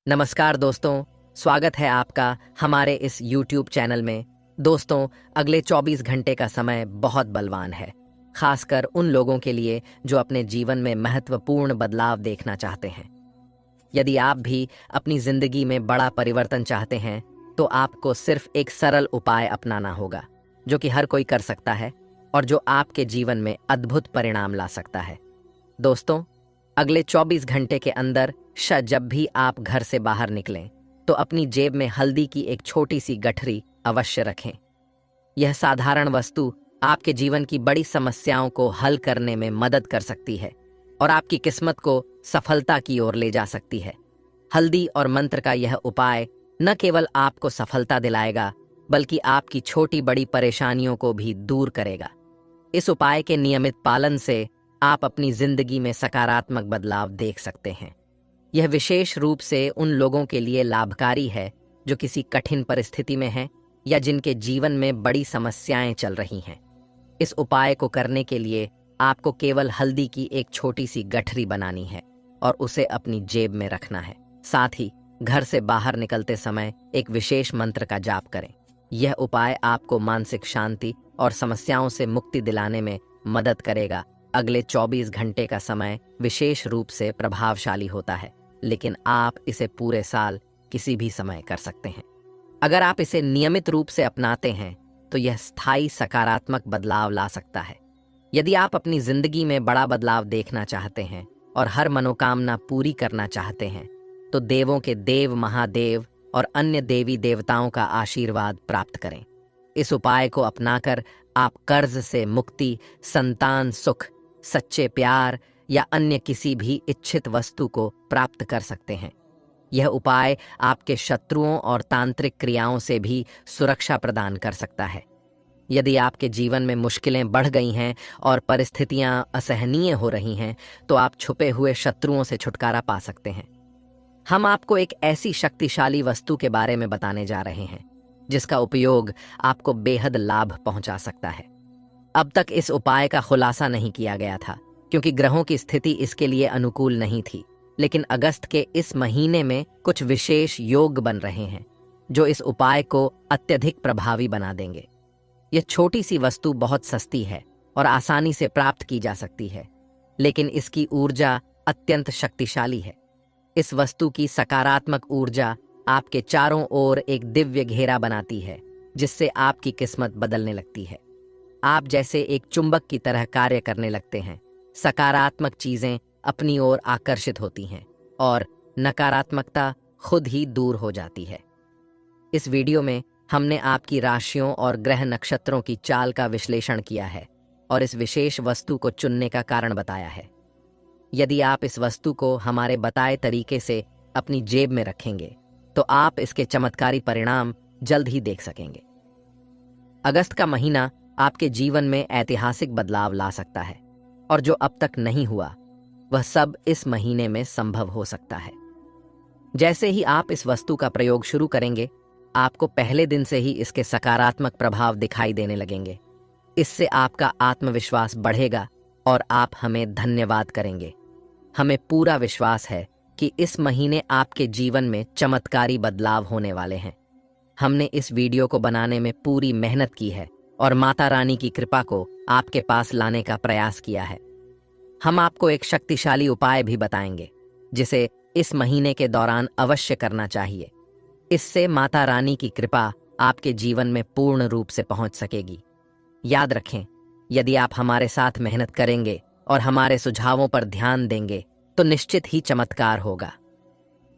नमस्कार दोस्तों, स्वागत है आपका हमारे इस YouTube चैनल में। दोस्तों, अगले 24 घंटे का समय बहुत बलवान है, खासकर उन लोगों के लिए जो अपने जीवन में महत्वपूर्ण बदलाव देखना चाहते हैं। यदि आप भी अपनी जिंदगी में बड़ा परिवर्तन चाहते हैं, तो आपको सिर्फ एक सरल उपाय अपनाना होगा, जो कि हर कोई कर सकता है और जो आपके जीवन में अद्भुत परिणाम ला सकता है। दोस्तों, अगले 24 घंटे के अंदर जब भी आप घर से बाहर निकलें, तो अपनी जेब में हल्दी की एक छोटी सी गठरी अवश्य रखें। यह साधारण वस्तु आपके जीवन की बड़ी समस्याओं को हल करने में मदद कर सकती है और आपकी किस्मत को सफलता की ओर ले जा सकती है। हल्दी और मंत्र का यह उपाय न केवल आपको सफलता दिलाएगा, बल्कि आपकी छोटी बड़ी परेशानियों को भी दूर करेगा। इस उपाय के नियमित पालन से आप अपनी जिंदगी में सकारात्मक बदलाव देख सकते हैं। यह विशेष रूप से उन लोगों के लिए लाभकारी है जो किसी कठिन परिस्थिति में हैं या जिनके जीवन में बड़ी समस्याएं चल रही हैं। इस उपाय को करने के लिए आपको केवल हल्दी की एक छोटी सी गठरी बनानी है और उसे अपनी जेब में रखना है। साथ ही घर से बाहर निकलते समय एक विशेष मंत्र का जाप करें। यह उपाय आपको मानसिक शांति और समस्याओं से मुक्ति दिलाने में मदद करेगा। अगले 24 घंटे का समय विशेष रूप से प्रभावशाली होता है, लेकिन आप इसे पूरे साल किसी भी समय कर सकते हैं। अगर आप इसे नियमित रूप से अपनाते हैं, तो यह स्थायी सकारात्मक बदलाव ला सकता है। यदि आप अपनी जिंदगी में बड़ा बदलाव देखना चाहते हैं और हर मनोकामना पूरी करना चाहते हैं, तो देवों के देव महादेव और अन्य देवी देवताओं का आशीर्वाद प्राप्त करें। इस उपाय को अपनाकर आप कर्ज से मुक्ति, संतान सुख, सच्चे प्यार या अन्य किसी भी इच्छित वस्तु को प्राप्त कर सकते हैं। यह उपाय आपके शत्रुओं और तांत्रिक क्रियाओं से भी सुरक्षा प्रदान कर सकता है। यदि आपके जीवन में मुश्किलें बढ़ गई हैं और परिस्थितियां असहनीय हो रही हैं, तो आप छुपे हुए शत्रुओं से छुटकारा पा सकते हैं। हम आपको एक ऐसी शक्तिशाली वस्तु के बारे में बताने जा रहे हैं जिसका उपयोग आपको बेहद लाभ पहुंचा सकता है। अब तक इस उपाय का खुलासा नहीं किया गया था, क्योंकि ग्रहों की स्थिति इसके लिए अनुकूल नहीं थी। लेकिन अगस्त के इस महीने में कुछ विशेष योग बन रहे हैं जो इस उपाय को अत्यधिक प्रभावी बना देंगे। यह छोटी सी वस्तु बहुत सस्ती है और आसानी से प्राप्त की जा सकती है, लेकिन इसकी ऊर्जा अत्यंत शक्तिशाली है। इस वस्तु की सकारात्मक ऊर्जा आपके चारों ओर एक दिव्य घेरा बनाती है, जिससे आपकी किस्मत बदलने लगती है। आप जैसे एक चुंबक की तरह कार्य करने लगते हैं। सकारात्मक चीजें अपनी ओर आकर्षित होती हैं और नकारात्मकता खुद ही दूर हो जाती है। इस वीडियो में हमने आपकी राशियों और ग्रह नक्षत्रों की चाल का विश्लेषण किया है और इस विशेष वस्तु को चुनने का कारण बताया है। यदि आप इस वस्तु को हमारे बताए तरीके से अपनी जेब में रखेंगे, तो आप इसके चमत्कारी परिणाम जल्द ही देख सकेंगे। अगस्त का महीना आपके जीवन में ऐतिहासिक बदलाव ला सकता है और जो अब तक नहीं हुआ, वह सब इस महीने में संभव हो सकता है। जैसे ही आप इस वस्तु का प्रयोग शुरू करेंगे, आपको पहले दिन से ही इसके सकारात्मक प्रभाव दिखाई देने लगेंगे। इससे आपका आत्मविश्वास बढ़ेगा और आप हमें धन्यवाद करेंगे। हमें पूरा विश्वास है कि इस महीने आपके जीवन में चमत्कारी बदलाव होने वाले हैं। हमने इस वीडियो को बनाने में पूरी मेहनत की है और माता रानी की कृपा को आपके पास लाने का प्रयास किया है। हम आपको एक शक्तिशाली उपाय भी बताएंगे, जिसे इस महीने के दौरान अवश्य करना चाहिए। इससे माता रानी की कृपा आपके जीवन में पूर्ण रूप से पहुंच सकेगी। याद रखें, यदि आप हमारे साथ मेहनत करेंगे और हमारे सुझावों पर ध्यान देंगे, तो निश्चित ही चमत्कार होगा।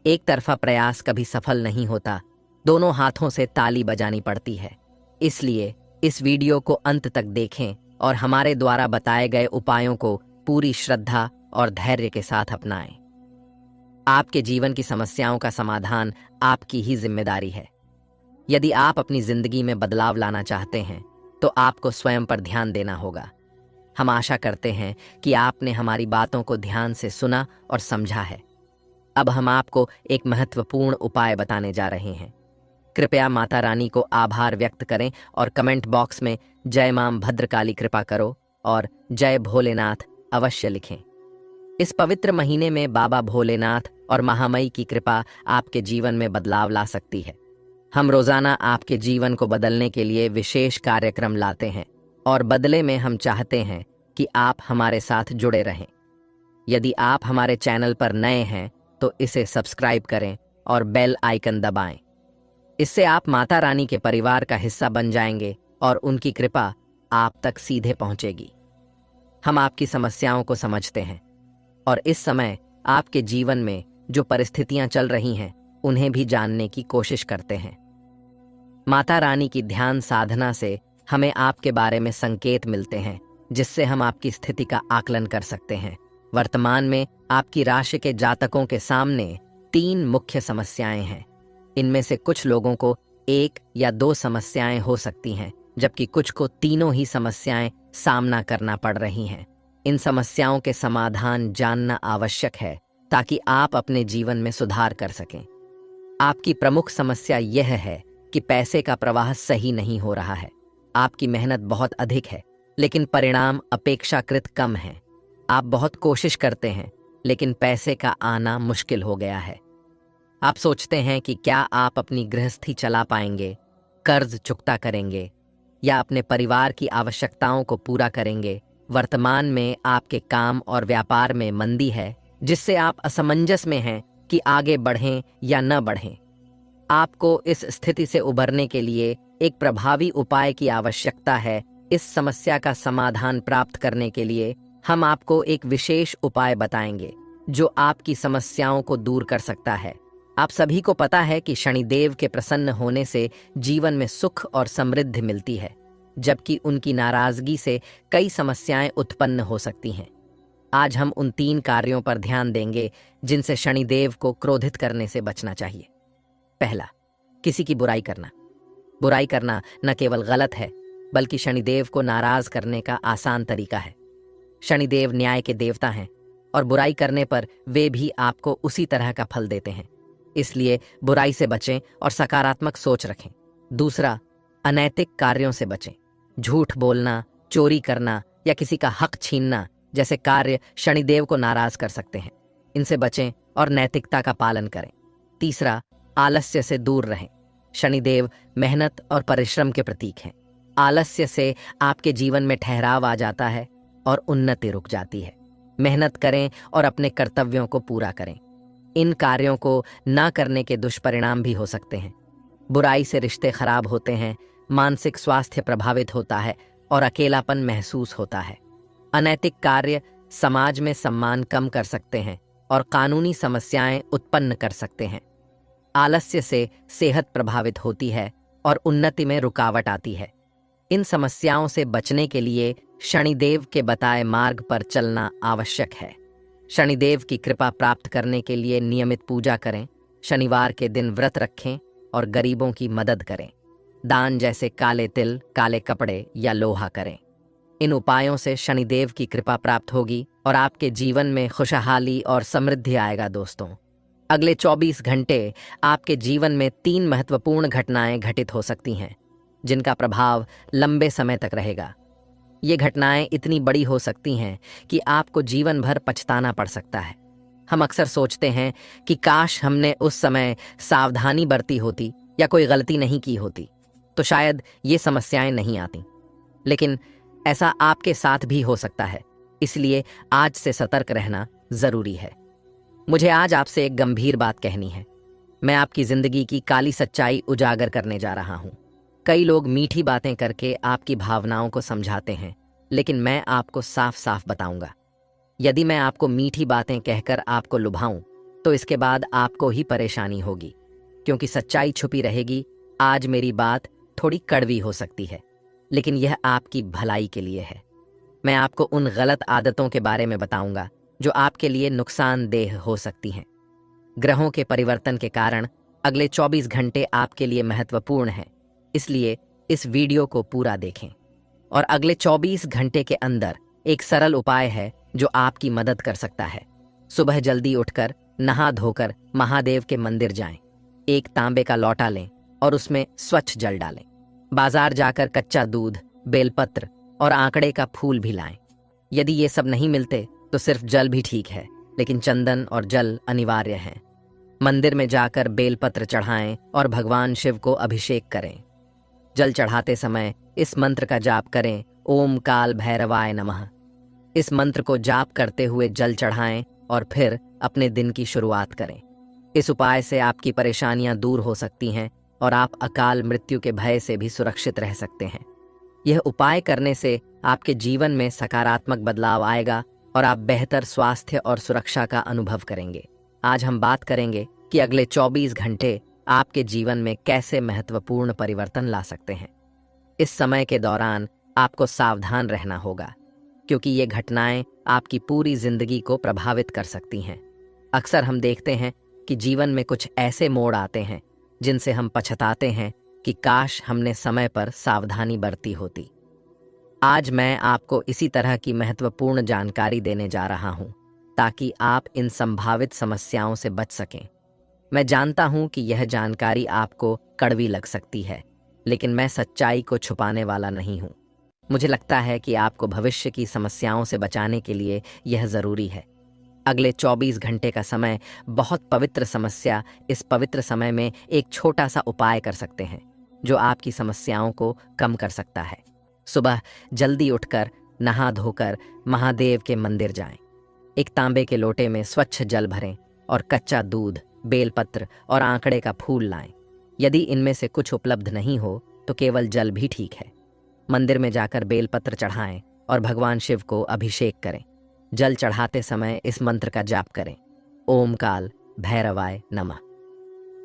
एक तरफा प्रयास कभी सफल नहीं होता, दोनों हाथों से ताली बजानी पड़ती है। इसलिए इस वीडियो को अंत तक देखें और हमारे द्वारा बताए गए उपायों को पूरी श्रद्धा और धैर्य के साथ अपनाएं। आपके जीवन की समस्याओं का समाधान आपकी ही जिम्मेदारी है। यदि आप अपनी जिंदगी में बदलाव लाना चाहते हैं, तो आपको स्वयं पर ध्यान देना होगा। हम आशा करते हैं कि आपने हमारी बातों को ध्यान से सुना और समझा है। अब हम आपको एक महत्वपूर्ण उपाय बताने जा रहे हैं। कृपया माता रानी को आभार व्यक्त करें और कमेंट बॉक्स में जय मां भद्रकाली कृपा करो और जय भोलेनाथ अवश्य लिखें। इस पवित्र महीने में बाबा भोलेनाथ और महामई की कृपा आपके जीवन में बदलाव ला सकती है। हम रोजाना आपके जीवन को बदलने के लिए विशेष कार्यक्रम लाते हैं और बदले में हम चाहते हैं कि आप हमारे साथ जुड़े रहें। यदि आप हमारे चैनल पर नए हैं तो इसे सब्सक्राइब करें और बेल आइकन दबाएं। इससे आप माता रानी के परिवार का हिस्सा बन जाएंगे और उनकी कृपा आप तक सीधे पहुंचेगी। हम आपकी समस्याओं को समझते हैं और इस समय आपके जीवन में जो परिस्थितियां चल रही हैं उन्हें भी जानने की कोशिश करते हैं। माता रानी की ध्यान साधना से हमें आपके बारे में संकेत मिलते हैं, जिससे हम आपकी स्थिति का आकलन कर सकते हैं। वर्तमान में आपकी राशि के जातकों के सामने 3 मुख्य समस्याएं हैं। इनमें से कुछ लोगों को 1 या 2 समस्याएं हो सकती हैं, जबकि कुछ को तीनों ही समस्याएं सामना करना पड़ रही हैं। इन समस्याओं के समाधान जानना आवश्यक है ताकि आप अपने जीवन में सुधार कर सकें। आपकी प्रमुख समस्या यह है कि पैसे का प्रवाह सही नहीं हो रहा है। आपकी मेहनत बहुत अधिक है, लेकिन परिणाम अपेक्षाकृत कम है। आप बहुत कोशिश करते हैं, लेकिन पैसे का आना मुश्किल हो गया है। आप सोचते हैं कि क्या आप अपनी गृहस्थी चला पाएंगे, कर्ज चुकता करेंगे या अपने परिवार की आवश्यकताओं को पूरा करेंगे। वर्तमान में आपके काम और व्यापार में मंदी है, जिससे आप असमंजस में हैं कि आगे बढ़ें या न बढ़ें। आपको इस स्थिति से उबरने के लिए एक प्रभावी उपाय की आवश्यकता है। इस समस्या का समाधान प्राप्त करने के लिए हम आपको एक विशेष उपाय बताएंगे जो आपकी समस्याओं को दूर कर सकता है। आप सभी को पता है कि शनिदेव के प्रसन्न होने से जीवन में सुख और समृद्धि मिलती है, जबकि उनकी नाराजगी से कई समस्याएं उत्पन्न हो सकती हैं। आज हम उन 3 कार्यों पर ध्यान देंगे जिनसे शनिदेव को क्रोधित करने से बचना चाहिए। पहला, किसी की बुराई करना। बुराई करना न केवल गलत है, बल्कि शनिदेव को नाराज करने का आसान तरीका है। शनिदेव न्याय के देवता हैं और बुराई करने पर वे भी आपको उसी तरह का फल देते हैं। इसलिए बुराई से बचें और सकारात्मक सोच रखें। दूसरा, अनैतिक कार्यों से बचें। झूठ बोलना, चोरी करना या किसी का हक छीनना जैसे कार्य शनिदेव को नाराज कर सकते हैं। इनसे बचें और नैतिकता का पालन करें। तीसरा, आलस्य से दूर रहें। शनिदेव मेहनत और परिश्रम के प्रतीक हैं। आलस्य से आपके जीवन में ठहराव आ जाता है और उन्नति रुक जाती है। मेहनत करें और अपने कर्तव्यों को पूरा करें। इन कार्यों को ना करने के दुष्परिणाम भी हो सकते हैं। बुराई से रिश्ते खराब होते हैं, मानसिक स्वास्थ्य प्रभावित होता है और अकेलापन महसूस होता है। अनैतिक कार्य समाज में सम्मान कम कर सकते हैं और कानूनी समस्याएं उत्पन्न कर सकते हैं। आलस्य से सेहत प्रभावित होती है और उन्नति में रुकावट आती है। इन समस्याओं से बचने के लिए शनिदेव के बताए मार्ग पर चलना आवश्यक है। शनिदेव की कृपा प्राप्त करने के लिए नियमित पूजा करें। शनिवार के दिन व्रत रखें और गरीबों की मदद करें। दान जैसे काले तिल, काले कपड़े या लोहा करें। इन उपायों से शनिदेव की कृपा प्राप्त होगी और आपके जीवन में खुशहाली और समृद्धि आएगा। दोस्तों, अगले 24 घंटे आपके जीवन में 3 महत्वपूर्ण घटनाएं घटित हो सकती हैं, जिनका प्रभाव लंबे समय तक रहेगा। ये घटनाएं इतनी बड़ी हो सकती हैं कि आपको जीवन भर पछताना पड़ सकता है। हम अक्सर सोचते हैं कि काश हमने उस समय सावधानी बरती होती या कोई गलती नहीं की होती तो शायद ये समस्याएं नहीं आती। लेकिन ऐसा आपके साथ भी हो सकता है, इसलिए आज से सतर्क रहना जरूरी है। मुझे आज आपसे एक गंभीर बात कहनी है। मैं आपकी जिंदगी की काली सच्चाई उजागर करने जा रहा हूं। कई लोग मीठी बातें करके आपकी भावनाओं को समझाते हैं, लेकिन मैं आपको साफ साफ बताऊंगा। यदि मैं आपको मीठी बातें कहकर आपको लुभाऊं तो इसके बाद आपको ही परेशानी होगी, क्योंकि सच्चाई छुपी रहेगी। आज मेरी बात थोड़ी कड़वी हो सकती है, लेकिन यह आपकी भलाई के लिए है। मैं आपको उन गलत आदतों के बारे में बताऊंगा जो आपके लिए नुकसानदेह हो सकती हैं। ग्रहों के परिवर्तन के कारण अगले 24 घंटे आपके लिए महत्वपूर्ण हैं, इसलिए इस वीडियो को पूरा देखें। और अगले 24 घंटे के अंदर एक सरल उपाय है जो आपकी मदद कर सकता है। सुबह जल्दी उठकर नहा धोकर महादेव के मंदिर जाएं। एक तांबे का लौटा लें और उसमें स्वच्छ जल डालें। बाजार जाकर कच्चा दूध, बेलपत्र और आंकड़े का फूल भी लाएं। यदि ये सब नहीं मिलते तो सिर्फ जल भी ठीक है, लेकिन चंदन और जल अनिवार्य हैं। मंदिर में जाकर बेलपत्र चढ़ाएं और भगवान शिव को अभिषेक करें। जल चढ़ाते समय इस मंत्र का जाप करें, ओम काल भैरवाय नमः। इस मंत्र को जाप करते हुए जल चढ़ाएं और फिर अपने दिन की शुरुआत करें। इस उपाय से आपकी परेशानियां दूर हो सकती हैं और आप अकाल मृत्यु के भय से भी सुरक्षित रह सकते हैं। यह उपाय करने से आपके जीवन में सकारात्मक बदलाव आएगा और आप बेहतर स्वास्थ्य और सुरक्षा का अनुभव करेंगे। आज हम बात करेंगे कि अगले 24 घंटे आपके जीवन में कैसे महत्वपूर्ण परिवर्तन ला सकते हैं। इस समय के दौरान आपको सावधान रहना होगा, क्योंकि ये घटनाएं आपकी पूरी जिंदगी को प्रभावित कर सकती हैं। अक्सर हम देखते हैं कि जीवन में कुछ ऐसे मोड़ आते हैं जिनसे हम पछताते हैं कि काश हमने समय पर सावधानी बरती होती। आज मैं आपको इसी तरह की महत्वपूर्ण जानकारी देने जा रहा हूं, ताकि आप इन संभावित समस्याओं से बच सकें। मैं जानता हूं कि यह जानकारी आपको कड़वी लग सकती है, लेकिन मैं सच्चाई को छुपाने वाला नहीं हूं। मुझे लगता है कि आपको भविष्य की समस्याओं से बचाने के लिए यह जरूरी है। अगले 24 घंटे का समय बहुत पवित्र समस्या, इस पवित्र समय में एक छोटा सा उपाय कर सकते हैं जो आपकी समस्याओं को कम कर सकता है। सुबह जल्दी उठकर नहा धोकर महादेव के मंदिर जाएं। एक तांबे के लोटे में स्वच्छ जल भरें और कच्चा दूध, बेलपत्र और आंकड़े का फूल लाएं। यदि इनमें से कुछ उपलब्ध नहीं हो तो केवल जल भी ठीक है। मंदिर में जाकर बेलपत्र चढ़ाएं और भगवान शिव को अभिषेक करें। जल चढ़ाते समय इस मंत्र का जाप करें, ओम काल भैरवाय नमः।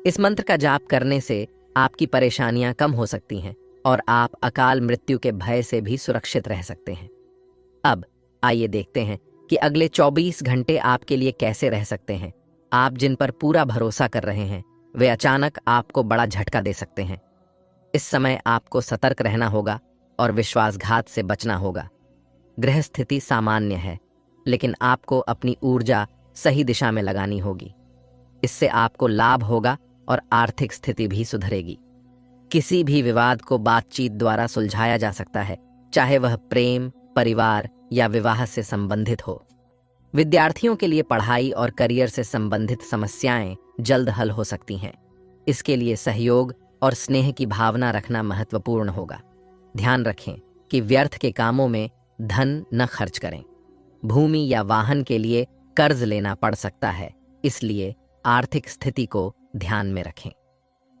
इस मंत्र का जाप करने से आपकी परेशानियां कम हो सकती हैं और आप अकाल मृत्यु के भय से भी सुरक्षित रह सकते हैं। अब आइए देखते हैं कि अगले 24 घंटे आपके लिए कैसे रह सकते हैं। आप जिन पर पूरा भरोसा कर रहे हैं वे अचानक आपको बड़ा झटका दे सकते हैं। इस समय आपको सतर्क रहना होगा और विश्वासघात से बचना होगा। ग्रह स्थिति सामान्य है, लेकिन आपको अपनी ऊर्जा सही दिशा में लगानी होगी। इससे आपको लाभ होगा और आर्थिक स्थिति भी सुधरेगी। किसी भी विवाद को बातचीत द्वारा सुलझाया जा सकता है, चाहे वह प्रेम, परिवार या विवाह से संबंधित हो। विद्यार्थियों के लिए पढ़ाई और करियर से संबंधित समस्याएं जल्द हल हो सकती हैं। इसके लिए सहयोग और स्नेह की भावना रखना महत्वपूर्ण होगा। ध्यान रखें कि व्यर्थ के कामों में धन न खर्च करें। भूमि या वाहन के लिए कर्ज लेना पड़ सकता है, इसलिए आर्थिक स्थिति को ध्यान में रखें।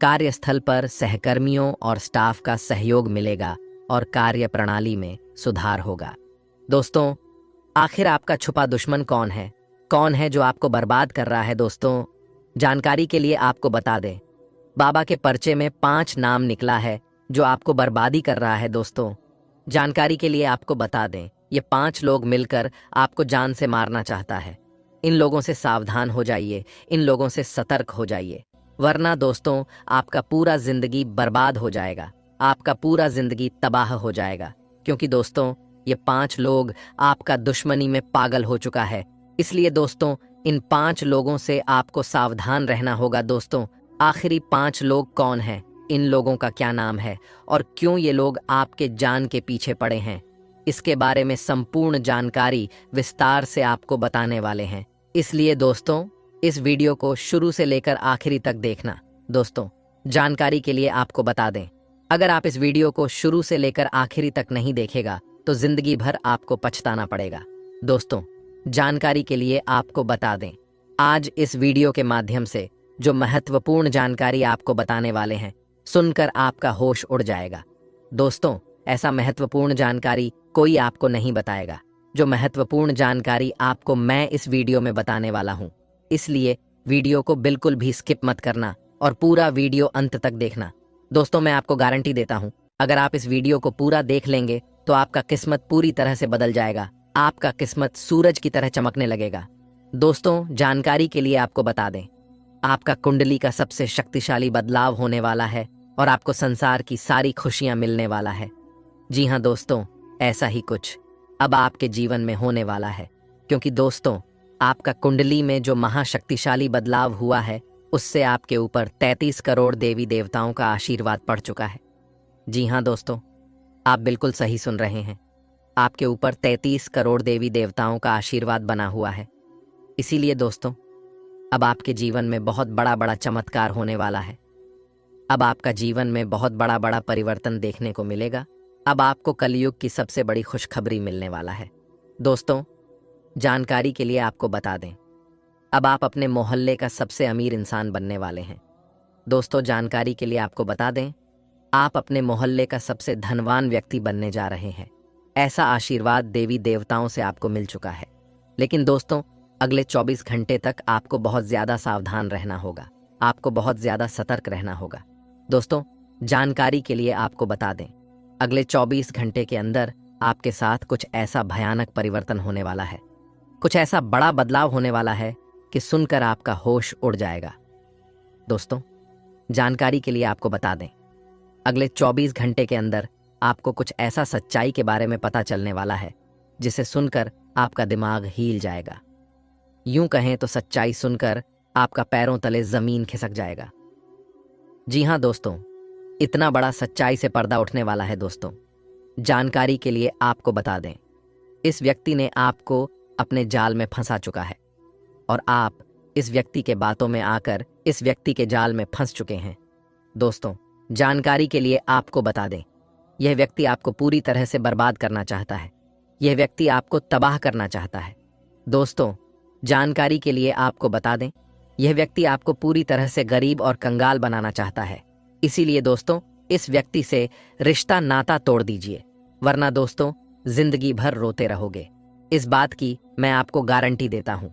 कार्यस्थल पर सहकर्मियों और स्टाफ का सहयोग मिलेगा और कार्य प्रणाली में सुधार होगा। दोस्तों, आखिर आपका छुपा दुश्मन कौन है? कौन है जो आपको बर्बाद कर रहा है? दोस्तों, जानकारी के लिए आपको बता दें, बाबा के पर्चे में 5 नाम निकला है जो आपको बर्बादी कर रहा है। दोस्तों, जानकारी के लिए आपको बता दें, ये 5 लोग मिलकर आपको जान से मारना चाहता है। इन लोगों से सावधान हो जाइए, इन लोगों से सतर्क हो जाइए, वरना दोस्तों आपका पूरा जिंदगी बर्बाद हो जाएगा, आपका पूरा जिंदगी तबाह हो जाएगा। क्योंकि दोस्तों, ये 5 लोग आपका दुश्मनी में पागल हो चुका है। इसलिए दोस्तों, इन 5 लोगों से आपको सावधान रहना होगा। दोस्तों, आखिरी 5 लोग कौन हैं? इन लोगों का क्या नाम है और क्यों ये लोग आपके जान के पीछे पड़े हैं? इसके बारे में संपूर्ण जानकारी विस्तार से आपको बताने वाले हैं। इसलिए दोस्तों, इस वीडियो को शुरू से लेकर आखिरी तक देखना। दोस्तों, जानकारी के लिए आपको बता दें, अगर आप इस वीडियो को शुरू से लेकर आखिरी तक नहीं देखेगा तो जिंदगी भर आपको पछताना पड़ेगा। दोस्तों, जानकारी के लिए आपको बता दें, आज इस वीडियो के माध्यम से जो महत्वपूर्ण जानकारी आपको बताने वाले हैं, सुनकर आपका होश उड़ जाएगा। दोस्तों, ऐसा महत्वपूर्ण जानकारी कोई आपको नहीं बताएगा। जो महत्वपूर्ण जानकारी आपको मैं इस वीडियो में बताने वाला हूं, इसलिए वीडियो को बिल्कुल भी स्किप मत करना और पूरा वीडियो अंत तक देखना। दोस्तों, मैं आपको गारंटी देता हूं, अगर आप इस वीडियो को पूरा देख लेंगे तो आपका किस्मत पूरी तरह से बदल जाएगा। आपका किस्मत सूरज की तरह चमकने लगेगा। दोस्तों, जानकारी के लिए आपको बता दें, आपका कुंडली का सबसे शक्तिशाली बदलाव होने वाला है और आपको संसार की सारी खुशियां मिलने वाला है। जी हाँ दोस्तों, ऐसा ही कुछ अब आपके जीवन में होने वाला है, क्योंकि दोस्तों, आपका कुंडली में जो महाशक्तिशाली बदलाव हुआ है उससे आपके ऊपर 33 करोड़ देवी देवताओं का आशीर्वाद पड़ चुका है। जी हाँ दोस्तों, आप बिल्कुल सही सुन रहे हैं। आपके ऊपर 33 करोड़ देवी देवताओं का आशीर्वाद बना हुआ है। इसीलिए दोस्तों, अब आपके जीवन में बहुत बड़ा बड़ा चमत्कार होने वाला है। अब आपका जीवन में बहुत बड़ा बड़ा परिवर्तन देखने को मिलेगा। अब आपको कलयुग की सबसे बड़ी खुशखबरी मिलने वाला है। दोस्तों, जानकारी के लिए आपको बता दें, अब आप अपने मोहल्ले का सबसे अमीर इंसान बनने वाले हैं। दोस्तों, जानकारी के लिए आपको बता दें, आप अपने मोहल्ले का सबसे धनवान व्यक्ति बनने जा रहे हैं। ऐसा आशीर्वाद देवी देवताओं से आपको मिल चुका है। लेकिन दोस्तों, अगले 24 घंटे तक आपको बहुत ज़्यादा सावधान रहना होगा। आपको बहुत ज़्यादा सतर्क रहना होगा। दोस्तों, जानकारी के लिए आपको बता दें, अगले 24 घंटे के अंदर आपके साथ कुछ ऐसा भयानक परिवर्तन होने वाला है। कुछ ऐसा बड़ा बदलाव होने वाला है कि सुनकर आपका होश उड़ जाएगा। दोस्तों, जानकारी के लिए आपको बता दें, अगले 24 घंटे के अंदर आपको कुछ ऐसा सच्चाई के बारे में पता चलने वाला है जिसे सुनकर आपका दिमाग हिल जाएगा। यूं कहें तो सच्चाई सुनकर आपका पैरों तले जमीन खिसक जाएगा। जी हां दोस्तों, इतना बड़ा सच्चाई से पर्दा उठने वाला है। दोस्तों, जानकारी के लिए आपको बता दें, इस व्यक्ति ने आपको अपने जाल में फंसा चुका है और आप इस व्यक्ति के बातों में आकर इस व्यक्ति के जाल में फंस चुके हैं। दोस्तों, जानकारी के लिए आपको बता दें, यह व्यक्ति आपको पूरी तरह से बर्बाद करना चाहता है। यह व्यक्ति आपको तबाह करना चाहता है। दोस्तों, जानकारी के लिए आपको बता दें, यह व्यक्ति आपको पूरी तरह से गरीब और कंगाल बनाना चाहता है। इसीलिए दोस्तों, इस व्यक्ति से रिश्ता नाता तोड़ दीजिए, वरना दोस्तों जिंदगी भर रोते रहोगे। इस बात की मैं आपको गारंटी देता हूं।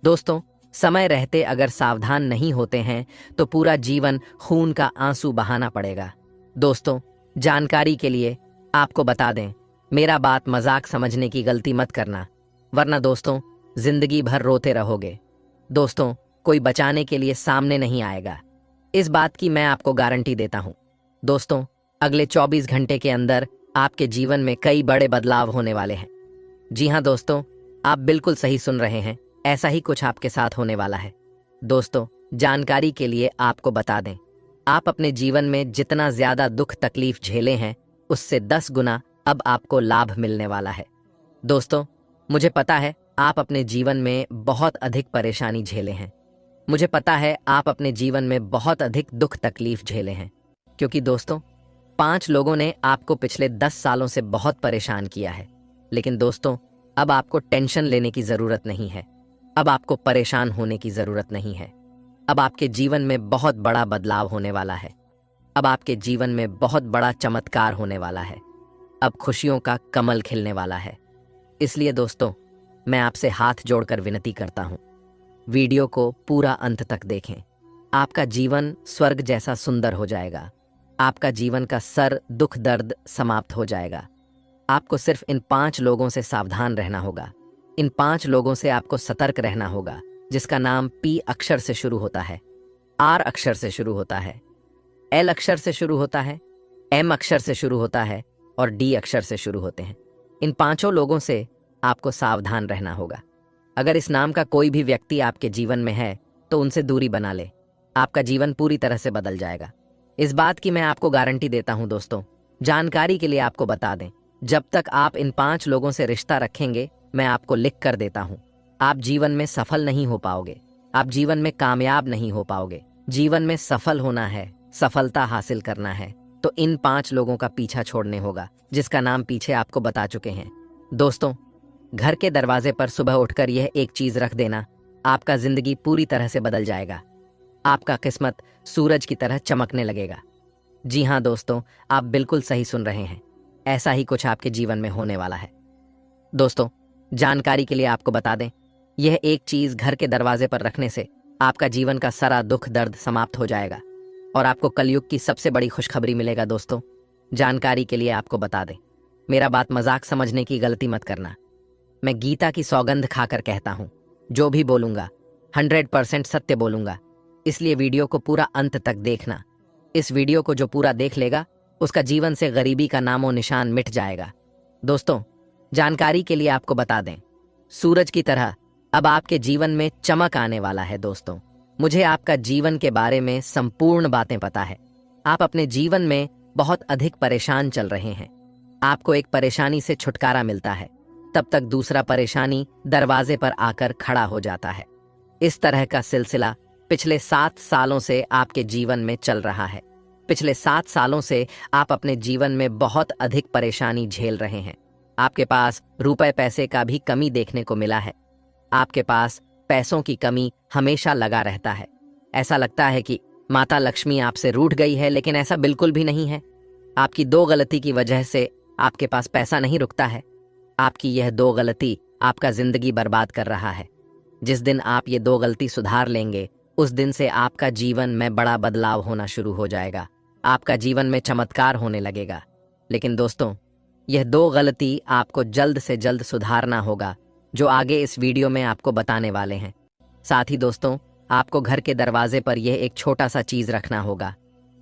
दोस्तों, समय रहते अगर सावधान नहीं होते हैं तो पूरा जीवन खून का आंसू बहाना पड़ेगा। दोस्तों, जानकारी के लिए आपको बता दें, मेरा बात मजाक समझने की गलती मत करना, वरना दोस्तों जिंदगी भर रोते रहोगे। दोस्तों, कोई बचाने के लिए सामने नहीं आएगा। इस बात की मैं आपको गारंटी देता हूं। दोस्तों, अगले 24 घंटे के अंदर आपके जीवन में कई बड़े बदलाव होने वाले हैं। जी हां दोस्तों, आप बिल्कुल सही सुन रहे हैं, ऐसा ही कुछ आपके साथ होने वाला है। दोस्तों, जानकारी के लिए आपको बता दें, आप अपने जीवन में जितना ज्यादा दुख तकलीफ झेले हैं उससे 10 गुना अब आपको लाभ मिलने वाला है। दोस्तों, मुझे पता है आप अपने जीवन में बहुत अधिक परेशानी झेले हैं। मुझे पता है आप अपने जीवन में बहुत अधिक दुख तकलीफ झेले हैं, क्योंकि दोस्तों 5 लोगों ने आपको पिछले 10 सालों से बहुत परेशान किया है। लेकिन दोस्तों, अब आपको टेंशन लेने की जरूरत नहीं है। अब आपको परेशान होने की जरूरत नहीं है। अब आपके जीवन में बहुत बड़ा बदलाव होने वाला है। अब आपके जीवन में बहुत बड़ा चमत्कार होने वाला है। अब खुशियों का कमल खिलने वाला है। इसलिए दोस्तों, मैं आपसे हाथ जोड़कर विनती करता हूं, वीडियो को पूरा अंत तक देखें। आपका जीवन स्वर्ग जैसा सुंदर हो जाएगा। आपका जीवन का सर दुख दर्द समाप्त हो जाएगा। आपको सिर्फ इन 5 लोगों से सावधान रहना होगा। इन 5 लोगों से आपको सतर्क रहना होगा, जिसका नाम P अक्षर से शुरू होता है, R अक्षर से शुरू होता है, L अक्षर से शुरू होता है, M अक्षर से शुरू होता है और D अक्षर से शुरू होते हैं। इन 5 लोगों से आपको सावधान रहना होगा। अगर इस नाम का कोई भी व्यक्ति आपके जीवन में है तो उनसे दूरी बना ले। आपका जीवन पूरी तरह से बदल जाएगा। इस बात की मैं आपको गारंटी देता हूं। दोस्तों, जानकारी के लिए आपको बता दें, जब तक आप इन 5 लोगों से रिश्ता रखेंगे, मैं आपको लिख कर देता हूं, आप जीवन में सफल नहीं हो पाओगे। आप जीवन में कामयाब नहीं हो पाओगे। जीवन में सफल होना है, सफलता हासिल करना है, तो इन 5 लोगों का पीछा छोड़ने होगा, जिसका नाम पीछे आपको बता चुके हैं। दोस्तों, घर के दरवाजे पर सुबह उठकर यह एक चीज रख देना, आपका जिंदगी पूरी तरह से बदल जाएगा। आपका किस्मत सूरज की तरह चमकने लगेगा। जी हां दोस्तों, आप बिल्कुल सही सुन रहे हैं, ऐसा ही कुछ आपके जीवन में होने वाला है। दोस्तों, जानकारी के लिए आपको बता दें, यह एक चीज घर के दरवाजे पर रखने से आपका जीवन का सारा दुख दर्द समाप्त हो जाएगा और आपको कलयुग की सबसे बड़ी खुशखबरी मिलेगा। दोस्तों, जानकारी के लिए आपको बता दें, मेरा बात मजाक समझने की गलती मत करना। मैं गीता की सौगंध खाकर कहता हूं, जो भी बोलूंगा 100% सत्य बोलूंगा। इसलिए वीडियो को पूरा अंत तक देखना। इस वीडियो को जो पूरा देख लेगा, उसका जीवन से गरीबी का नामो निशान मिट जाएगा। दोस्तों, जानकारी के लिए आपको बता दें, सूरज की तरह अब आपके जीवन में चमक आने वाला है। दोस्तों, मुझे आपका जीवन के बारे में संपूर्ण बातें पता है। आप अपने जीवन में बहुत अधिक परेशान चल रहे हैं। आपको एक परेशानी से छुटकारा मिलता है, तब तक दूसरा परेशानी दरवाजे पर आकर खड़ा हो जाता है। इस तरह का सिलसिला पिछले 7 सालों से आपके जीवन में चल रहा है। पिछले 7 सालों से आप अपने जीवन में बहुत अधिक परेशानी झेल रहे हैं। आपके पास रुपए पैसे का भी कमी देखने को मिला है। आपके पास पैसों की कमी हमेशा लगा रहता है। ऐसा लगता है कि माता लक्ष्मी आपसे रूठ गई है, लेकिन ऐसा बिल्कुल भी नहीं है। आपकी 2 गलती की वजह से आपके पास पैसा नहीं रुकता है। आपकी यह 2 गलती आपका जिंदगी बर्बाद कर रहा है। जिस दिन आप ये 2 गलती सुधार लेंगे, उस दिन से आपका जीवन में बड़ा बदलाव होना शुरू हो जाएगा। आपका जीवन में चमत्कार होने लगेगा। लेकिन दोस्तों, यह 2 गलती आपको जल्द से जल्द सुधारना होगा, जो आगे इस वीडियो में आपको बताने वाले हैं। साथ ही दोस्तों, आपको घर के दरवाजे पर यह एक छोटा सा चीज रखना होगा।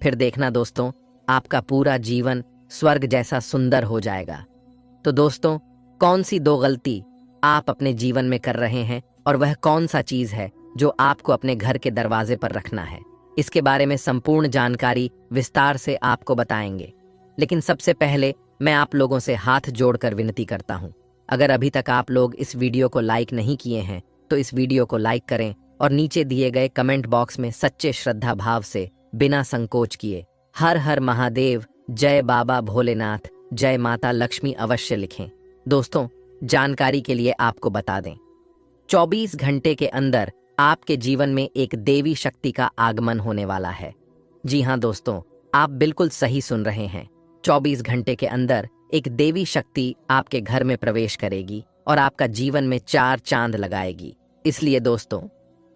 फिर देखना दोस्तों, आपका पूरा जीवन स्वर्ग जैसा सुंदर हो जाएगा। तो दोस्तों, कौन सी 2 गलती आप अपने जीवन में कर रहे हैं और वह कौन सा चीज है जो आपको अपने घर के दरवाजे पर रखना है, इसके बारे में संपूर्ण जानकारी विस्तार से आपको बताएंगे। लेकिन सबसे पहले मैं आप लोगों से हाथ जोड़कर विनती करता हूं, अगर अभी तक आप लोग इस वीडियो को लाइक नहीं किए हैं तो इस वीडियो को लाइक करें और नीचे दिए गए कमेंट बॉक्स में सच्चे श्रद्धा भाव से बिना संकोच किए हर हर महादेव, जय बाबा भोलेनाथ, जय माता लक्ष्मी अवश्य लिखें। दोस्तों, जानकारी के लिए आपको बता दें, 24 घंटे के अंदर आपके जीवन में एक देवी शक्ति का आगमन होने वाला है। जी हाँ दोस्तों, आप बिल्कुल सही सुन रहे हैं। 24 घंटे के अंदर एक देवी शक्ति आपके घर में प्रवेश करेगी और आपका जीवन में 4 चांद लगाएगी। इसलिए दोस्तों,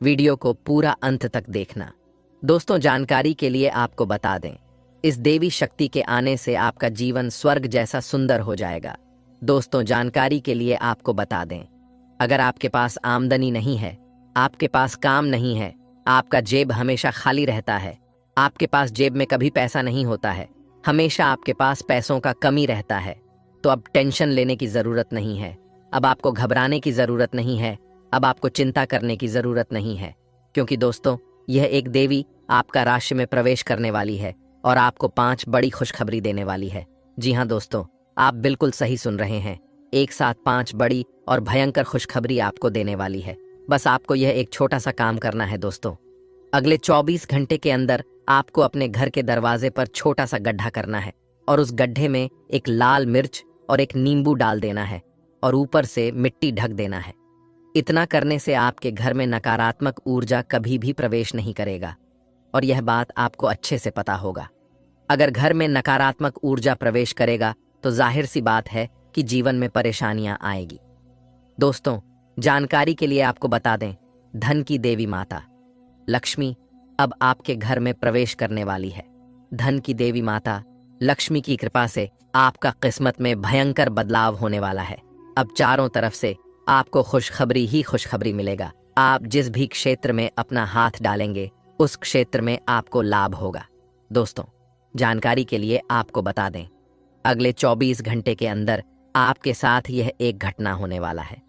वीडियो को पूरा अंत तक देखना। दोस्तों, जानकारी के लिए आपको बता दें, इस देवी शक्ति के आने से आपका जीवन स्वर्ग जैसा सुंदर हो जाएगा। दोस्तों, जानकारी के लिए आपको बता दें, अगर आपके पास आमदनी नहीं है, आपके पास काम नहीं है, आपका जेब हमेशा खाली रहता है, आपके पास जेब में कभी पैसा नहीं होता है, हमेशा आपके पास पैसों का कमी रहता है, तो अब टेंशन लेने की जरूरत नहीं है। अब आपको घबराने की जरूरत नहीं है। अब आपको चिंता करने की जरूरत नहीं है, क्योंकि दोस्तों, यह एक देवी आपका राशि में प्रवेश करने वाली है और आपको 5 बड़ी खुशखबरी देने वाली है। जी हाँ दोस्तों, आप बिल्कुल सही सुन रहे हैं। एक साथ 5 बड़ी और भयंकर खुशखबरी आपको देने वाली है। बस आपको यह एक छोटा सा काम करना है दोस्तों। अगले 24 घंटे के अंदर आपको अपने घर के दरवाजे पर छोटा सा गड्ढा करना है और उस गड्ढे में एक लाल मिर्च और एक नींबू डाल देना है और ऊपर से मिट्टी ढक देना है। इतना करने से आपके घर में नकारात्मक ऊर्जा कभी भी प्रवेश नहीं करेगा और यह बात आपको अच्छे से पता होगा। अगर घर में नकारात्मक ऊर्जा प्रवेश करेगा तो जाहिर सी बात है कि जीवन में परेशानियां आएगी। दोस्तों, जानकारी के लिए आपको बता दें, धन की देवी माता लक्ष्मी अब आपके घर में प्रवेश करने वाली है। धन की देवी माता लक्ष्मी की कृपा से आपका किस्मत में भयंकर बदलाव होने वाला है। अब चारों तरफ से आपको खुशखबरी ही खुशखबरी मिलेगा। आप जिस भी क्षेत्र में अपना हाथ डालेंगे, उस क्षेत्र में आपको लाभ होगा। दोस्तों, जानकारी के लिए आपको बता दें, अगले 24 घंटे के अंदर आपके साथ यह एक घटना होने वाला है।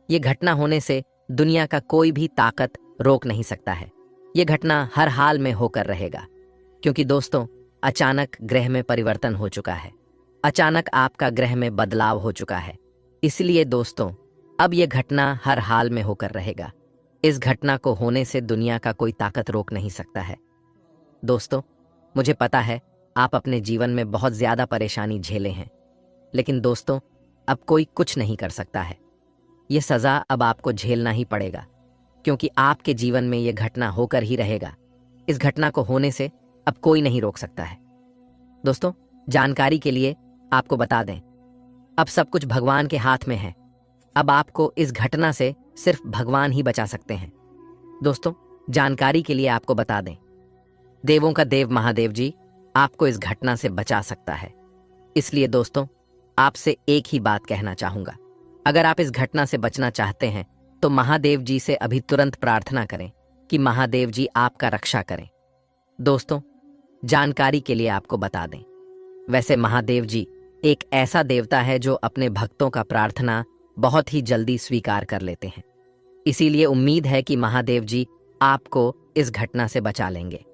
यह घटना होने से दुनिया का कोई भी ताकत रोक नहीं सकता है। यह घटना हर हाल में होकर रहेगा, क्योंकि दोस्तों, अचानक ग्रह में परिवर्तन हो चुका है। अचानक आपका ग्रह में बदलाव हो चुका है। इसलिए दोस्तों, अब यह घटना हर हाल में होकर रहेगा। इस घटना को होने से दुनिया का कोई ताकत रोक नहीं सकता है। दोस्तों, मुझे पता है आप अपने जीवन में बहुत ज्यादा परेशानी झेले हैं, लेकिन दोस्तों, अब कोई कुछ नहीं कर सकता है। यह सजा अब आपको झेलना ही पड़ेगा, क्योंकि आपके जीवन में यह घटना होकर ही रहेगा। इस घटना को होने से अब कोई नहीं रोक सकता है। दोस्तों, जानकारी के लिए आपको बता दें, अब सब कुछ भगवान के हाथ में है। अब आपको इस घटना से सिर्फ भगवान ही बचा सकते हैं। दोस्तों, जानकारी के लिए आपको बता दें, देवों का देव महादेव जी आपको इस घटना से बचा सकता है। इसलिए दोस्तों, आपसे एक ही बात कहना चाहूंगा, अगर आप इस घटना से बचना चाहते हैं तो महादेव जी से अभी तुरंत प्रार्थना करें कि महादेव जी आपका रक्षा करें। दोस्तों, जानकारी के लिए आपको बता दें, वैसे महादेव जी एक ऐसा देवता है जो अपने भक्तों का प्रार्थना बहुत ही जल्दी स्वीकार कर लेते हैं। इसीलिए उम्मीद है कि महादेव जी आपको इस घटना से बचा लेंगे।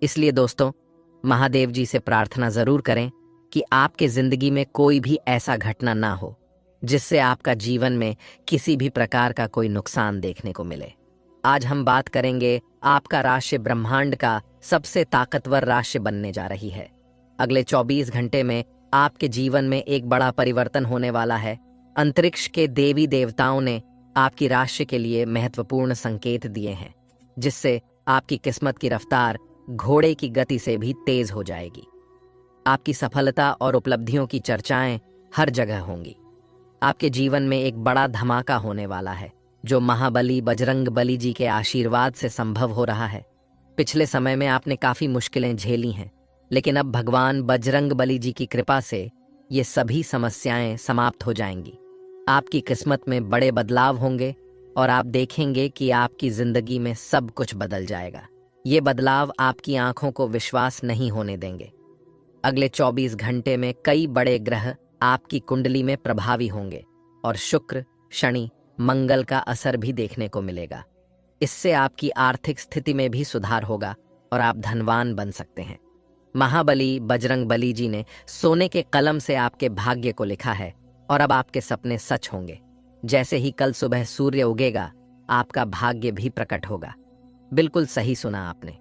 इसलिए दोस्तों, महादेव जी से प्रार्थना जरूर करें कि आपके जिंदगी में कोई भी ऐसा घटना ना हो जिससे आपका जीवन में किसी भी प्रकार का कोई नुकसान देखने को मिले। आज हम बात करेंगे आपका राशि ब्रह्मांड का सबसे ताकतवर राशि बनने जा रही है। अगले 24 घंटे में आपके जीवन में एक बड़ा परिवर्तन होने वाला है। अंतरिक्ष के देवी देवताओं ने आपकी राशि के लिए महत्वपूर्ण संकेत दिए हैं, जिससे आपकी किस्मत की रफ्तार घोड़े की गति से भी तेज हो जाएगी। आपकी सफलता और उपलब्धियों की चर्चाएं हर जगह होंगी। आपके जीवन में एक बड़ा धमाका होने वाला है, जो महाबली बजरंग बली जी के आशीर्वाद से संभव हो रहा है। पिछले समय में आपने काफी मुश्किलें झेली हैं, लेकिन अब भगवान बजरंग बली जी की कृपा से ये सभी समस्याएं समाप्त हो जाएंगी। आपकी किस्मत में बड़े बदलाव होंगे और आप देखेंगे कि आपकी जिंदगी में सब कुछ बदल जाएगा। ये बदलाव आपकी आंखों को विश्वास नहीं होने देंगे। अगले 24 घंटे में कई बड़े ग्रह आपकी कुंडली में प्रभावी होंगे और शुक्र, शनि, मंगल का असर भी देखने को मिलेगा। इससे आपकी आर्थिक स्थिति में भी सुधार होगा और आप धनवान बन सकते हैं। महाबली बजरंग बली जी ने सोने के कलम से आपके भाग्य को लिखा है और अब आपके सपने सच होंगे। जैसे ही कल सुबह सूर्य उगेगा, आपका भाग्य भी प्रकट होगा। बिल्कुल सही सुना आपने।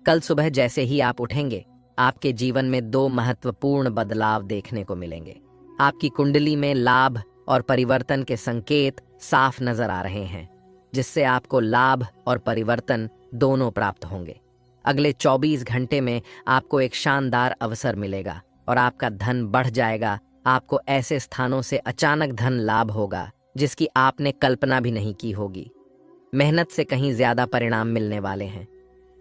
कल सुबह जैसे ही आप उठेंगे, आपके जीवन में 2 महत्वपूर्ण बदलाव देखने को मिलेंगे। आपकी कुंडली में लाभ और परिवर्तन के संकेत साफ नजर आ रहे हैं, जिससे आपको लाभ और परिवर्तन दोनों प्राप्त होंगे। अगले 24 घंटे में आपको एक शानदार अवसर मिलेगा और आपका धन बढ़ जाएगा। आपको ऐसे स्थानों से अचानक धन लाभ होगा जिसकी आपने कल्पना भी नहीं की होगी। मेहनत से कहीं ज्यादा परिणाम मिलने वाले हैं।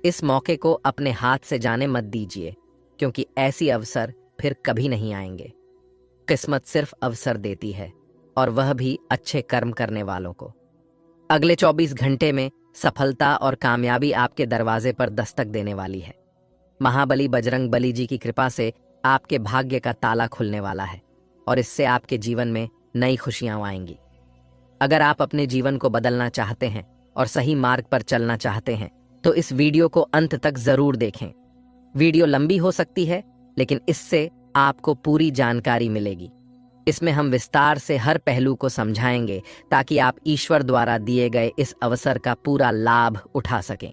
इस मौके को अपने हाथ से जाने मत दीजिए, क्योंकि ऐसी अवसर फिर कभी नहीं आएंगे। किस्मत सिर्फ अवसर देती है, और वह भी अच्छे कर्म करने वालों को। अगले 24 घंटे में सफलता और कामयाबी आपके दरवाजे पर दस्तक देने वाली है। महाबली बजरंग बली जी की कृपा से आपके भाग्य का ताला खुलने वाला है और इससे आपके जीवन में नई खुशियां आएंगी। अगर आप अपने जीवन को बदलना चाहते हैं और सही मार्ग पर चलना चाहते हैं, तो इस वीडियो को अंत तक जरूर देखें। वीडियो लंबी हो सकती है, लेकिन इससे आपको पूरी जानकारी मिलेगी। इसमें हम विस्तार से हर पहलू को समझाएंगे, ताकि आप ईश्वर द्वारा दिए गए इस अवसर का पूरा लाभ उठा सकें।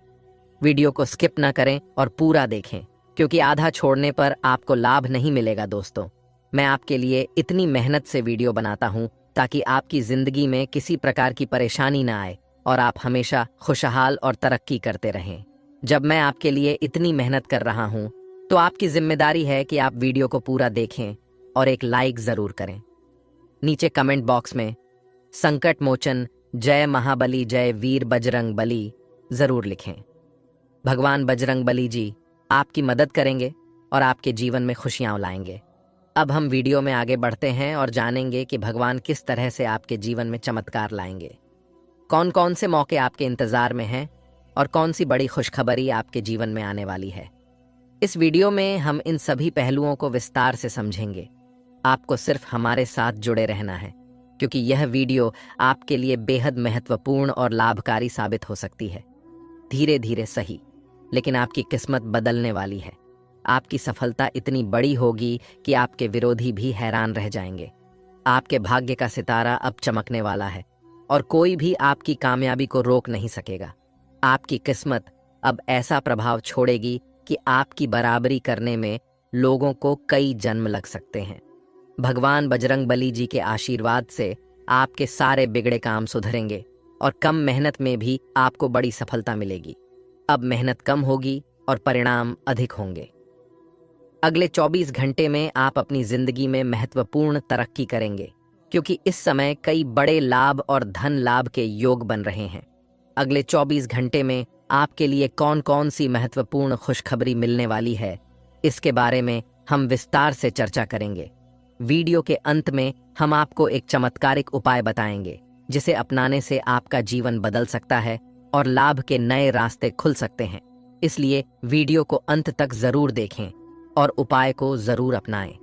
वीडियो को स्किप न करें और पूरा देखें, क्योंकि आधा छोड़ने पर आपको लाभ नहीं मिलेगा। दोस्तों, मैं आपके लिए इतनी मेहनत से वीडियो बनाता हूं ताकि आपकी जिंदगी में किसी प्रकार की परेशानी ना आए और आप हमेशा खुशहाल और तरक्की करते रहें। जब मैं आपके लिए इतनी मेहनत कर रहा हूं, तो आपकी जिम्मेदारी है कि आप वीडियो को पूरा देखें और एक लाइक जरूर करें। नीचे कमेंट बॉक्स में संकट मोचन जय महाबली जय वीर बजरंग बली जरूर लिखें। भगवान बजरंग बली जी आपकी मदद करेंगे और आपके जीवन में खुशियां लाएंगे। अब हम वीडियो में आगे बढ़ते हैं और जानेंगे कि भगवान किस तरह से आपके जीवन में चमत्कार लाएंगे। कौन कौन से मौके आपके इंतजार में हैं और कौन सी बड़ी खुशखबरी आपके जीवन में आने वाली है। इस वीडियो में हम इन सभी पहलुओं को विस्तार से समझेंगे। आपको सिर्फ हमारे साथ जुड़े रहना है, क्योंकि यह वीडियो आपके लिए बेहद महत्वपूर्ण और लाभकारी साबित हो सकती है। धीरे धीरे सही, लेकिन आपकी किस्मत बदलने वाली है। आपकी सफलता इतनी बड़ी होगी कि आपके विरोधी भी हैरान रह जाएंगे। आपके भाग्य का सितारा अब चमकने वाला है और कोई भी आपकी कामयाबी को रोक नहीं सकेगा। आपकी किस्मत अब ऐसा प्रभाव छोड़ेगी कि आपकी बराबरी करने में लोगों को कई जन्म लग सकते हैं। भगवान बजरंग बली जी के आशीर्वाद से आपके सारे बिगड़े काम सुधरेंगे और कम मेहनत में भी आपको बड़ी सफलता मिलेगी। अब मेहनत कम होगी और परिणाम अधिक होंगे। अगले 24 घंटे में आप अपनी जिंदगी में महत्वपूर्ण तरक्की करेंगे, क्योंकि इस समय कई बड़े लाभ और धन लाभ के योग बन रहे हैं। अगले 24 घंटे में आपके लिए कौन कौन सी महत्वपूर्ण खुशखबरी मिलने वाली है, इसके बारे में हम विस्तार से चर्चा करेंगे। वीडियो के अंत में हम आपको एक चमत्कारिक उपाय बताएंगे, जिसे अपनाने से आपका जीवन बदल सकता है और लाभ के नए रास्ते खुल सकते हैं। इसलिए वीडियो को अंत तक जरूर देखें और उपाय को जरूर अपनाएं।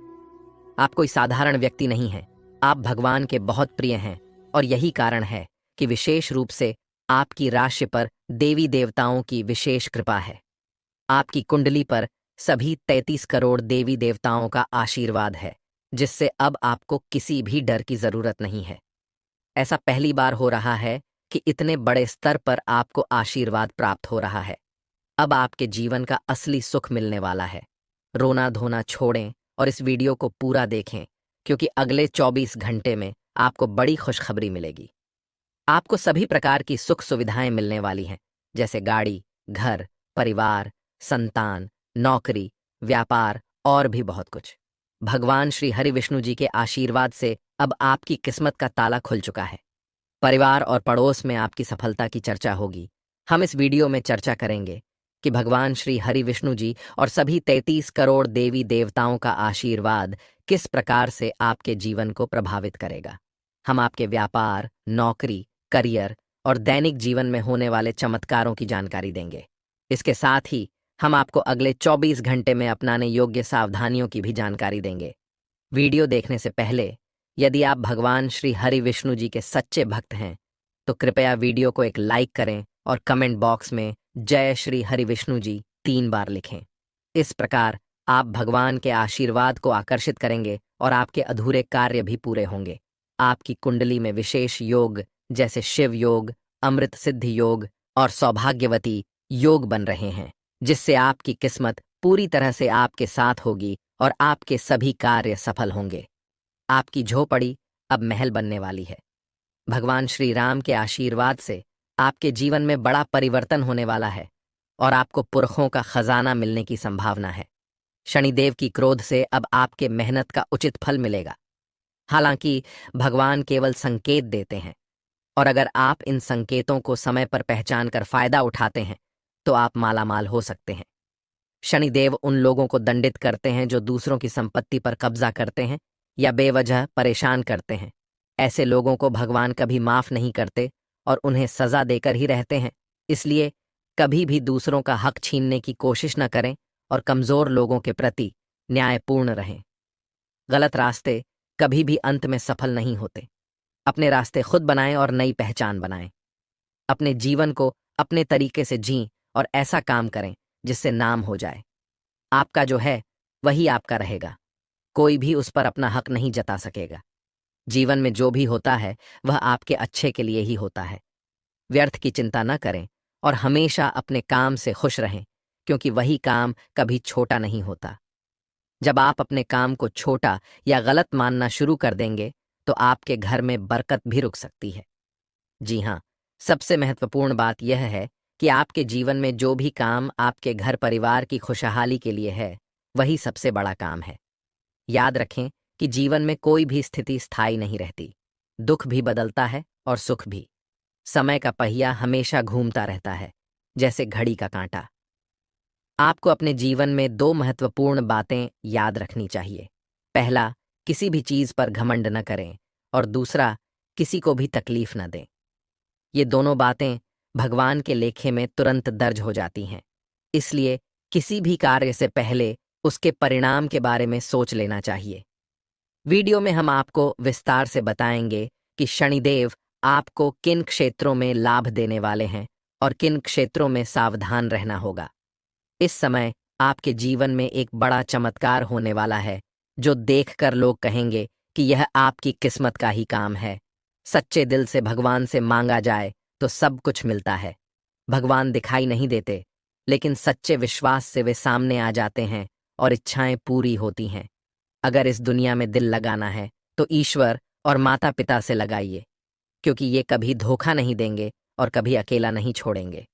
आप कोई साधारण व्यक्ति नहीं हैं, आप भगवान के बहुत प्रिय हैं और यही कारण है कि विशेष रूप से आपकी राशि पर देवी देवताओं की विशेष कृपा है। आपकी कुंडली पर सभी 33 करोड़ देवी देवताओं का आशीर्वाद है, जिससे अब आपको किसी भी डर की जरूरत नहीं है। ऐसा पहली बार हो रहा है कि इतने बड़े स्तर पर आपको आशीर्वाद प्राप्त हो रहा है। अब आपके जीवन का असली सुख मिलने वाला है। रोना धोना छोड़ें और इस वीडियो को पूरा देखें, क्योंकि अगले 24 घंटे में आपको बड़ी खुशखबरी मिलेगी। आपको सभी प्रकार की सुख सुविधाएं मिलने वाली हैं, जैसे गाड़ी, घर, परिवार, संतान, नौकरी, व्यापार और भी बहुत कुछ। भगवान श्री हरि विष्णु जी के आशीर्वाद से अब आपकी किस्मत का ताला खुल चुका है। परिवार और पड़ोस में आपकी सफलता की चर्चा होगी। हम इस वीडियो में चर्चा करेंगे कि भगवान श्री हरि विष्णु जी और सभी 33 करोड़ देवी देवताओं का आशीर्वाद किस प्रकार से आपके जीवन को प्रभावित करेगा। हम आपके व्यापार, नौकरी, करियर और दैनिक जीवन में होने वाले चमत्कारों की जानकारी देंगे। इसके साथ ही हम आपको अगले 24 घंटे में अपनाने योग्य सावधानियों की भी जानकारी देंगे। वीडियो देखने से पहले यदि आप भगवान श्री हरि विष्णु जी के सच्चे भक्त हैं, तो कृपया वीडियो को एक लाइक करें और कमेंट बॉक्स में जय श्री हरि विष्णु जी 3 बार लिखें। इस प्रकार आप भगवान के आशीर्वाद को आकर्षित करेंगे और आपके अधूरे कार्य भी पूरे होंगे। आपकी कुंडली में विशेष योग जैसे शिव योग, अमृत सिद्धि योग और सौभाग्यवती योग बन रहे हैं, जिससे आपकी किस्मत पूरी तरह से आपके साथ होगी और आपके सभी कार्य सफल होंगे। आपकी झोपड़ी अब महल बनने वाली है। भगवान श्री राम के आशीर्वाद से आपके जीवन में बड़ा परिवर्तन होने वाला है और आपको पुरखों का खजाना मिलने की संभावना है। शनिदेव की क्रोध से अब आपके मेहनत का उचित फल मिलेगा। हालांकि भगवान केवल संकेत देते हैं, और अगर आप इन संकेतों को समय पर पहचान कर फायदा उठाते हैं तो आप मालामाल हो सकते हैं। शनिदेव उन लोगों को दंडित करते हैं जो दूसरों की संपत्ति पर कब्जा करते हैं या बेवजह परेशान करते हैं। ऐसे लोगों को भगवान कभी माफ नहीं करते और उन्हें सजा देकर ही रहते हैं। इसलिए कभी भी दूसरों का हक छीनने की कोशिश न करें और कमजोर लोगों के प्रति न्यायपूर्ण रहें। गलत रास्ते कभी भी अंत में सफल नहीं होते। अपने रास्ते खुद बनाएं और नई पहचान बनाएं। अपने जीवन को अपने तरीके से जीं और ऐसा काम करें जिससे नाम हो जाए। आपका जो है वही आपका रहेगा। कोई भी उस पर अपना हक नहीं जता सकेगा। जीवन में जो भी होता है वह आपके अच्छे के लिए ही होता है। व्यर्थ की चिंता न करें और हमेशा अपने काम से खुश रहें, क्योंकि वही काम कभी छोटा नहीं होता। जब आप अपने काम को छोटा या गलत मानना शुरू कर देंगे तो आपके घर में बरकत भी रुक सकती है। जी हाँ, सबसे महत्वपूर्ण बात यह है कि आपके जीवन में जो भी काम आपके घर परिवार की खुशहाली के लिए है, वही सबसे बड़ा काम है। याद रखें कि जीवन में कोई भी स्थिति स्थायी नहीं रहती। दुख भी बदलता है और सुख भी। समय का पहिया हमेशा घूमता रहता है, जैसे घड़ी का कांटा। आपको अपने जीवन में 2 महत्वपूर्ण बातें याद रखनी चाहिए। पहला, किसी भी चीज पर घमंड न करें, और दूसरा, किसी को भी तकलीफ न दें। ये दोनों बातें भगवान के लेखे में तुरंत दर्ज हो जाती हैं। इसलिए किसी भी कार्य से पहले उसके परिणाम के बारे में सोच लेना चाहिए। वीडियो में हम आपको विस्तार से बताएंगे कि शनिदेव आपको किन क्षेत्रों में लाभ देने वाले हैं और किन क्षेत्रों में सावधान रहना होगा। इस समय आपके जीवन में एक बड़ा चमत्कार होने वाला है, जो देखकर लोग कहेंगे कि यह आपकी किस्मत का ही काम है। सच्चे दिल से भगवान से मांगा जाए तो सब कुछ मिलता है। भगवान दिखाई नहीं देते, लेकिन सच्चे विश्वास से वे सामने आ जाते हैं और इच्छाएं पूरी होती हैं। अगर इस दुनिया में दिल लगाना है तो ईश्वर और माता पिता से लगाइए, क्योंकि ये कभी धोखा नहीं देंगे और कभी अकेला नहीं छोड़ेंगे।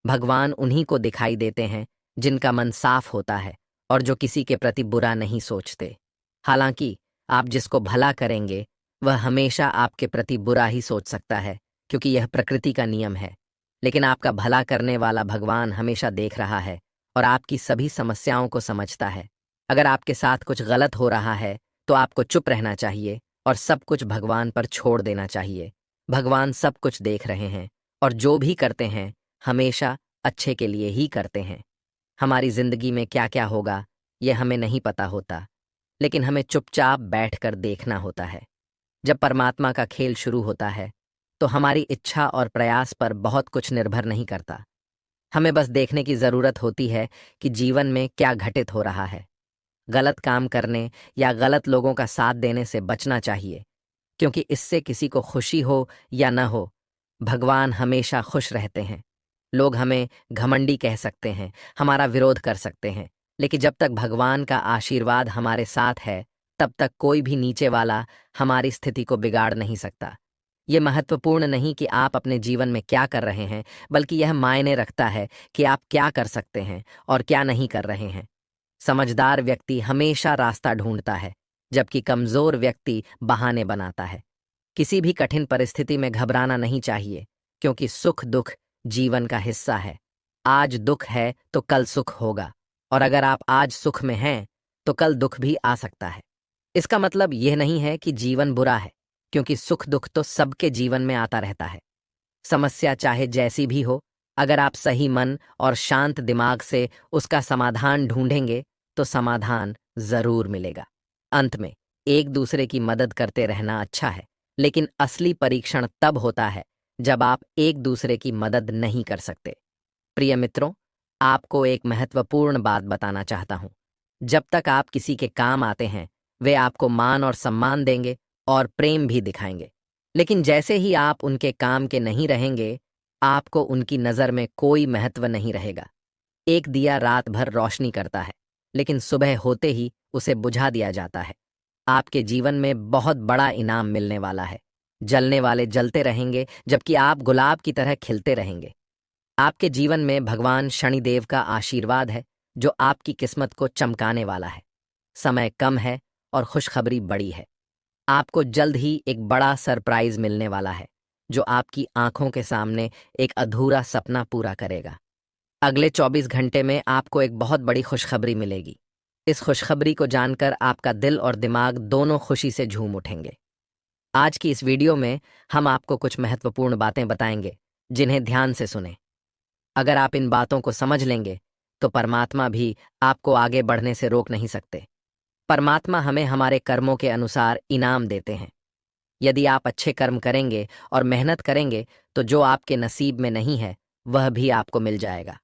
भगवान उन्हीं को दिखाई देते हैं जिनका मन साफ होता है और जो किसी के प्रति बुरा नहीं सोचते। हालांकि आप जिसको भला करेंगे वह हमेशा आपके प्रति बुरा ही सोच सकता है, क्योंकि यह प्रकृति का नियम है। लेकिन आपका भला करने वाला भगवान हमेशा देख रहा है और आपकी सभी समस्याओं को समझता है। अगर आपके साथ कुछ गलत हो रहा है तो आपको चुप रहना चाहिए और सब कुछ भगवान पर छोड़ देना चाहिए। भगवान सब कुछ देख रहे हैं और जो भी करते हैं हमेशा अच्छे के लिए ही करते हैं। हमारी जिंदगी में क्या क्या होगा यह हमें नहीं पता होता, लेकिन हमें चुपचाप बैठकर देखना होता है। जब परमात्मा का खेल शुरू होता है तो हमारी इच्छा और प्रयास पर बहुत कुछ निर्भर नहीं करता। हमें बस देखने की जरूरत होती है कि जीवन में क्या घटित हो रहा है। गलत काम करने या गलत लोगों का साथ देने से बचना चाहिए, क्योंकि इससे किसी को खुशी हो या न हो, भगवान हमेशा खुश रहते हैं। लोग हमें घमंडी कह सकते हैं, हमारा विरोध कर सकते हैं, लेकिन जब तक भगवान का आशीर्वाद हमारे साथ है, तब तक कोई भी नीचे वाला हमारी स्थिति को बिगाड़ नहीं सकता। ये महत्वपूर्ण नहीं कि आप अपने जीवन में क्या कर रहे हैं, बल्कि यह मायने रखता है कि आप क्या कर सकते हैं और क्या नहीं कर रहे हैं। समझदार व्यक्ति हमेशा रास्ता ढूंढता है, जबकि कमजोर व्यक्ति बहाने बनाता है। किसी भी कठिन परिस्थिति में घबराना नहीं चाहिए, क्योंकि सुख दुख जीवन का हिस्सा है। आज दुख है तो कल सुख होगा, और अगर आप आज सुख में हैं तो कल दुख भी आ सकता है। इसका मतलब यह नहीं है कि जीवन बुरा है, क्योंकि सुख दुख तो सबके जीवन में आता रहता है। समस्या चाहे जैसी भी हो, अगर आप सही मन और शांत दिमाग से उसका समाधान ढूंढेंगे तो समाधान जरूर मिलेगा। अंत में, एक दूसरे की मदद करते रहना अच्छा है, लेकिन असली परीक्षण तब होता है जब आप एक दूसरे की मदद नहीं कर सकते। प्रिय मित्रों, आपको एक महत्वपूर्ण बात बताना चाहता हूं। जब तक आप किसी के काम आते हैं, वे आपको मान और सम्मान देंगे और प्रेम भी दिखाएंगे। लेकिन जैसे ही आप उनके काम के नहीं रहेंगे, आपको उनकी नज़र में कोई महत्व नहीं रहेगा। एक दिया रात भर रोशनी करता है, लेकिन सुबह होते ही उसे बुझा दिया जाता है। आपके जीवन में बहुत बड़ा इनाम मिलने वाला है। जलने वाले जलते रहेंगे, जबकि आप गुलाब की तरह खिलते रहेंगे। आपके जीवन में भगवान शनिदेव का आशीर्वाद है, जो आपकी किस्मत को चमकाने वाला है। समय कम है और खुशखबरी बड़ी है। आपको जल्द ही एक बड़ा सरप्राइज मिलने वाला है, जो आपकी आंखों के सामने एक अधूरा सपना पूरा करेगा। अगले 24 घंटे में आपको एक बहुत बड़ी खुशखबरी मिलेगी। इस खुशखबरी को जानकर आपका दिल और दिमाग दोनों खुशी से झूम उठेंगे। आज की इस वीडियो में हम आपको कुछ महत्वपूर्ण बातें बताएंगे, जिन्हें ध्यान से सुनें। अगर आप इन बातों को समझ लेंगे, तो परमात्मा भी आपको आगे बढ़ने से रोक नहीं सकते। परमात्मा हमें हमारे कर्मों के अनुसार इनाम देते हैं। यदि आप अच्छे कर्म करेंगे और मेहनत करेंगे, तो जो आपके नसीब में नहीं है, वह भी आपको मिल जाएगा।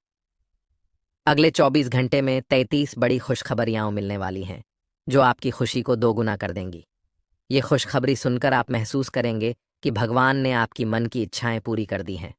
अगले 24 घंटे में 33 बड़ी खुशखबरियां मिलने वाली हैं, जो आपकी खुशी को दोगुना कर देंगी। ये खुशखबरी सुनकर आप महसूस करेंगे कि भगवान ने आपकी मन की इच्छाएं पूरी कर दी हैं।